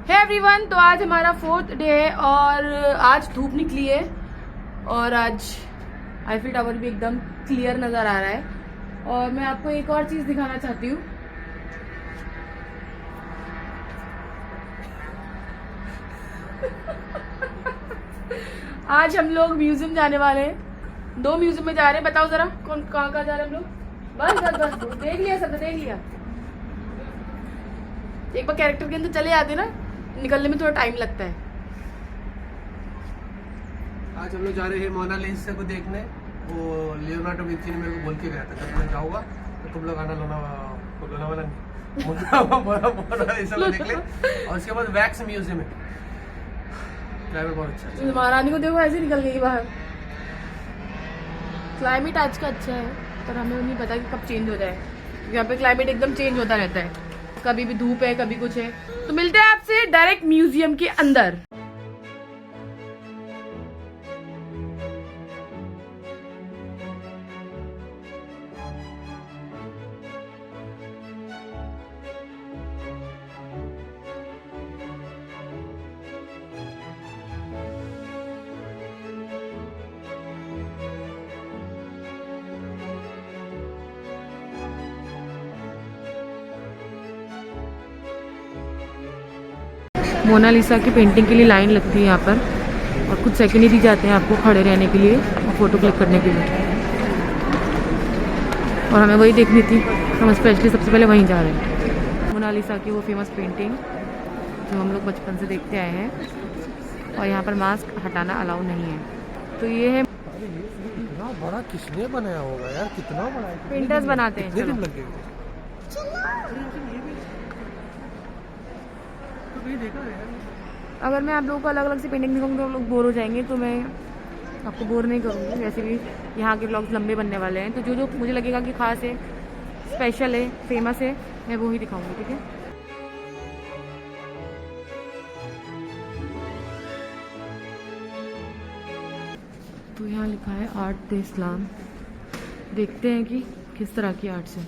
Hey everyone, तो आज हमारा 4th डे है और आज धूप निकली है और आज आईफिल टावर भी एकदम क्लियर नज़र आ रहा है। और मैं आपको एक और चीज़ दिखाना चाहती हूँ। आज हम लोग म्यूजियम जाने वाले हैं। 2 म्यूजियम में जा रहे हैं। बताओ जरा कौन कहाँ जा रहे हैं हम लोग। बस बस बस देख लिया, सब देख लिया। एक बार कैरेक्टर के अंदर चले जाते ना, निकलने में थोड़ा टाइम लगता है। आज हम लोग जा रहे हैं मोनालिसा को देखने। वो लियोनार्डो विंची ने मेरे को बोल के गया था जब मैं जाऊंगा तो तुम लोग आना लोनावाला मोनालिसा को देख ले। और उसके बाद वैक्स म्यूजियम है, ड्राइवर बहुत अच्छा है। महारानी को देखो ऐसे निकल गई बाहर। क्लाइमेट आज का अच्छा है पर हमें नहीं पता कि कब चेंज हो जाए। यहाँ पे क्लाइमेट एकदम चेंज होता रहता है, कभी भी धूप है कभी कुछ है। तो मिलते हैं आपसे डायरेक्ट म्यूजियम के अंदर। मोनालिसा की पेंटिंग के लिए लाइन लगती है यहाँ पर और कुछ सेकंड ही दी जाते हैं आपको खड़े रहने के लिए और फोटो क्लिक करने के लिए। और हमें वही देखनी थी, हम स्पेशली सबसे पहले वहीं जा रहे हैं। मोनालिसा की वो फेमस पेंटिंग जो हम लोग बचपन से देखते आए हैं। और यहाँ पर मास्क हटाना अलाउ नहीं है। तो ये है, इतना बड़ा किसने बनाया होगा यार, कितना बड़ा है। पेंटर्स बनाते हैं। कितने दिन लग गए। अगर मैं आप लोगों को अलग अलग से पेंटिंग दिखाऊंगी तो आप लोग बोर हो जाएंगे, तो मैं आपको बोर नहीं करूँगी। वैसे भी यहाँ के व्लॉग्स लंबे बनने वाले हैं, तो जो जो मुझे लगेगा कि खास है, स्पेशल है, फेमस है, मैं वो ही दिखाऊंगी। ठीक है। तो यहाँ लिखा है आर्ट द इस्लाम। देखते हैं कि किस तरह की आर्ट्स है।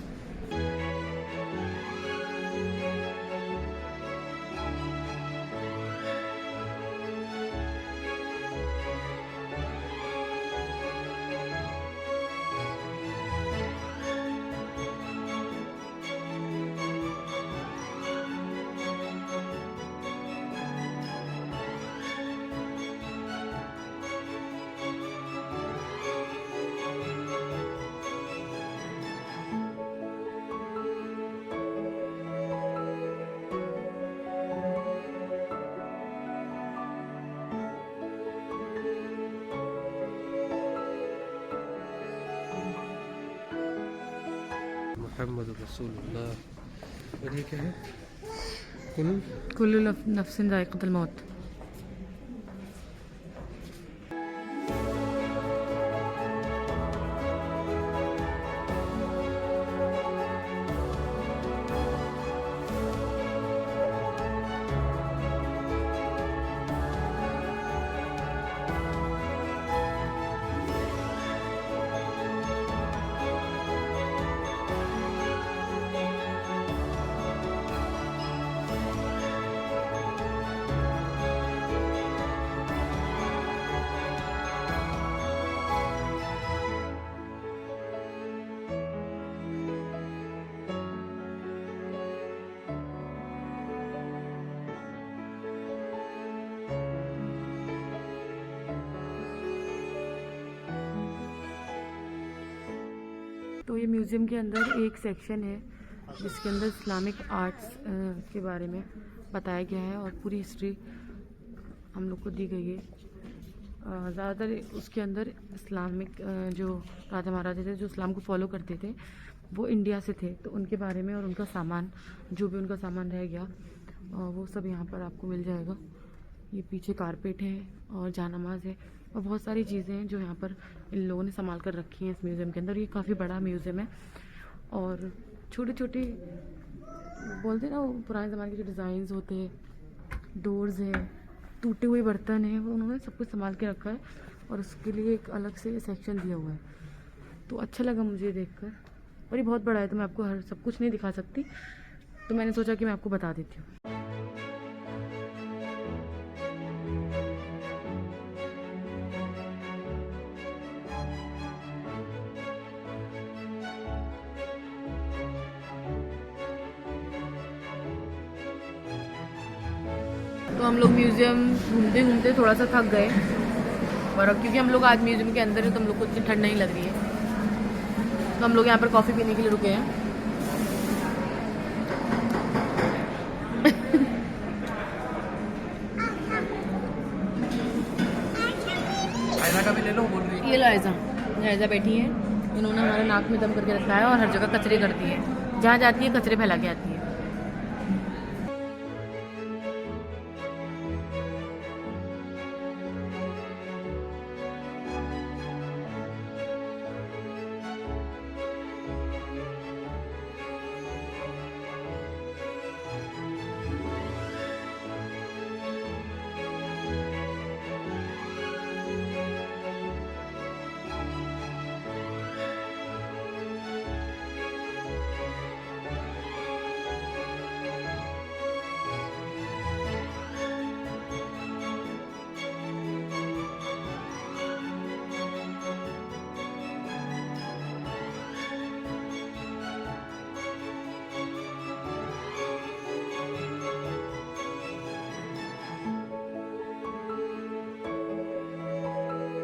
मुहम्मद रसूलुल्लाह। और ये क्या है? कुल्लु नफ्सिन ज़ाइक़तुल मौत। तो ये म्यूज़ियम के अंदर एक सेक्शन है जिसके अंदर इस्लामिक आर्ट्स के बारे में बताया गया है और पूरी हिस्ट्री हम लोग को दी गई है। ज़्यादातर उसके अंदर इस्लामिक जो राजा महाराजा थे जो इस्लाम को फॉलो करते थे वो इंडिया से थे, तो उनके बारे में और उनका सामान, जो भी उनका सामान रह गया वो सब यहाँ पर आपको मिल जाएगा। ये पीछे कारपेट है और जानामाज है और बहुत सारी चीज़ें हैं जो यहाँ पर इन लोगों ने संभाल कर रखी हैं इस म्यूज़ियम के अंदर। ये काफ़ी बड़ा म्यूज़ियम है और छोटे छोटे बोलते हैं ना वो पुराने ज़माने के जो डिज़ाइंस होते हैं, डोर्स हैं, टूटे हुए बर्तन हैं, वो उन्होंने सब कुछ संभाल के रखा है और उसके लिए एक अलग से सेक्शन दिया हुआ है। तो अच्छा लगा मुझे देखकर। और ये बहुत बड़ा है तो मैं आपको हर सब कुछ नहीं दिखा सकती, तो मैंने सोचा कि मैं आपको बता देती हूँ। तो हम लोग म्यूज़ियम घूमते घूमते थोड़ा सा थक गए, और अब क्योंकि हम लोग आज म्यूज़ियम के अंदर है तो हम लोग को इतनी ठंड नहीं लग रही है, तो हम लोग यहाँ पर कॉफ़ी पीने के लिए रुके हैं। आयना का भी ले लो, बोल रही है। ये लो आयजा बैठी है, इन्होंने हमारे नाक में दम करके रखा है और हर जगह कचरे करती है, जहाँ जाती है कचरे फैला के आती है।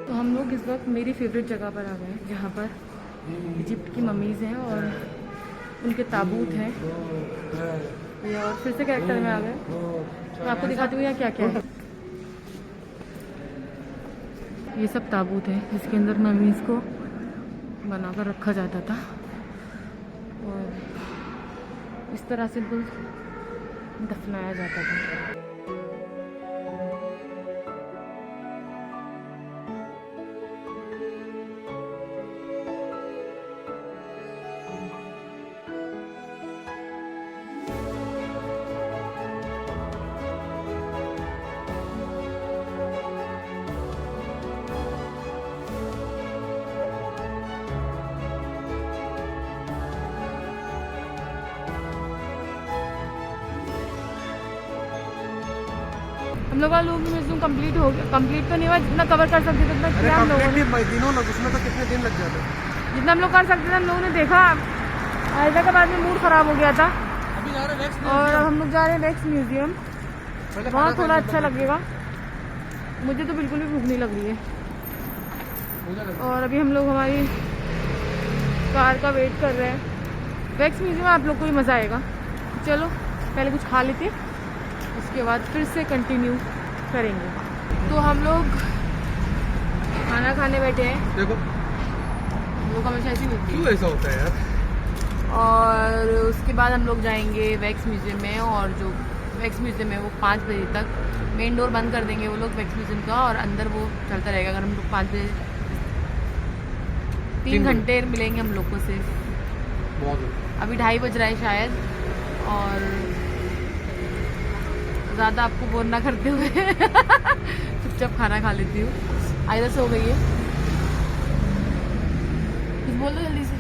तो हम लोग इस वक्त मेरी फेवरेट जगह पर आ गए हैं, जहाँ पर इजिप्ट की मम्मीज़ हैं और उनके ताबूत हैं। ये और फिर से कैरेक्टर में आ गए, मैं आपको दिखाती हूँ यहाँ क्या क्या है। ये सब ताबूत है जिसके अंदर मम्मीज़ को बनाकर रखा जाता था, और इस तरह से बिल्कुल दफनाया जाता था। हम लोग का म्यूजियम कंप्लीट हो गया, कंप्लीट तो नहीं हुआ, जितना कवर कर सकते थे उतना अरे किया हम लोगों ने। कंप्लीट दिनों लग, उसमें तो कितने दिन लग जाते। जितना हम लोग कर सकते थे हम लोगों ने देखा। आयजा के बाद में मूड खराब हो गया था, अभी जा रहे हैं और अब हम लोग जा रहे हैं वैक्स म्यूजियम। वहाँ थोड़ा अच्छा लगेगा, मुझे तो बिल्कुल भी भूख नहीं लग रही है। और अभी हम लोग हमारी कार का वेट कर रहे हैं। वैक्स म्यूजियम में आप लोग को भी मज़ा आएगा। चलो पहले कुछ खा लेते, उसके बाद फिर से कंटिन्यू करेंगे। तो हम लोग खाना खाने बैठे हैं। देखो हम लोग हमेशा ऐसी होती है। क्यों ऐसा होता है यार। और उसके बाद हम लोग जाएंगे वैक्स म्यूजियम में, और जो वैक्स म्यूजियम है वो 5 बजे तक मेन डोर बंद कर देंगे वो लोग वैक्स म्यूजियम का, और अंदर वो चलता रहेगा। अगर हम लोग 5 बजे 3 घंटे मिलेंगे हम लोग को सिर्फ। बहुत अभी 2:30 बज रहा है शायद, और ज़्यादा आपको बोर ना करते हुए चुपचाप खाना खा लेती हूँ। आयदा सो गई है, कुछ बोल दो जल्दी से।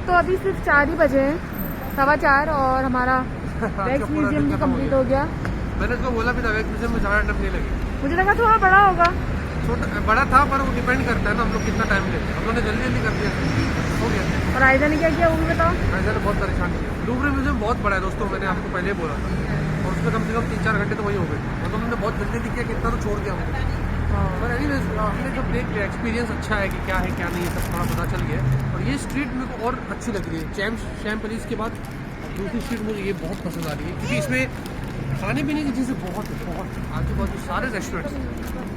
तो अभी सिर्फ 4 ही बजे हैं, 4:15, और हमारा वैक्स म्यूजियम भी कंप्लीट हो गया। मैंने उसको बोला भी था वैक्स म्यूजियम में ज़्यादा टाइम नहीं लगी। मुझे लगा थोड़ा बड़ा होगा। छोटा बड़ा था, पर वो डिपेंड करता है ना हम लोग कितना टाइम लेते हैं। हम लोगों ने जल्दी जल्दी कर दिया, हो गया। और आयजा ने क्या किया वो भी बताओ। ऐसा ने बहुत परेशान किया। लूवरे म्यूजियम बहुत बड़ा है दोस्तों, मैंने आपको पहले ही बोला था, और उसमें कम से कम 3-4 घंटे तो वही हो गए। मतलब हमने बहुत जल्दी जल्दी किया, कितना तो छोड़ दिया हमने। पर एनीवेज हमने जब देख लिया, एक्सपीरियंस अच्छा है कि क्या है क्या नहीं है, सब थोड़ा पता चल गया। और ये स्ट्रीट मेरे को और अच्छी लग रही है। शैम पुलिस के बाद दूसरी स्ट्रीट मुझे ये बहुत पसंद आ रही है, क्योंकि इसमें खाने पीने की चीज़ें बहुत आजू बाजू सारे रेस्टोरेंट्स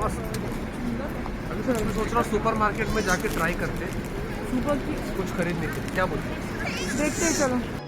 बस। अभी तो मैं सोच रहा हूँ सुपर मार्केट में जाके ट्राई करते सुपर की कुछ खरीदने के लिए, क्या बोलते हैं? देखते हैं, चलो।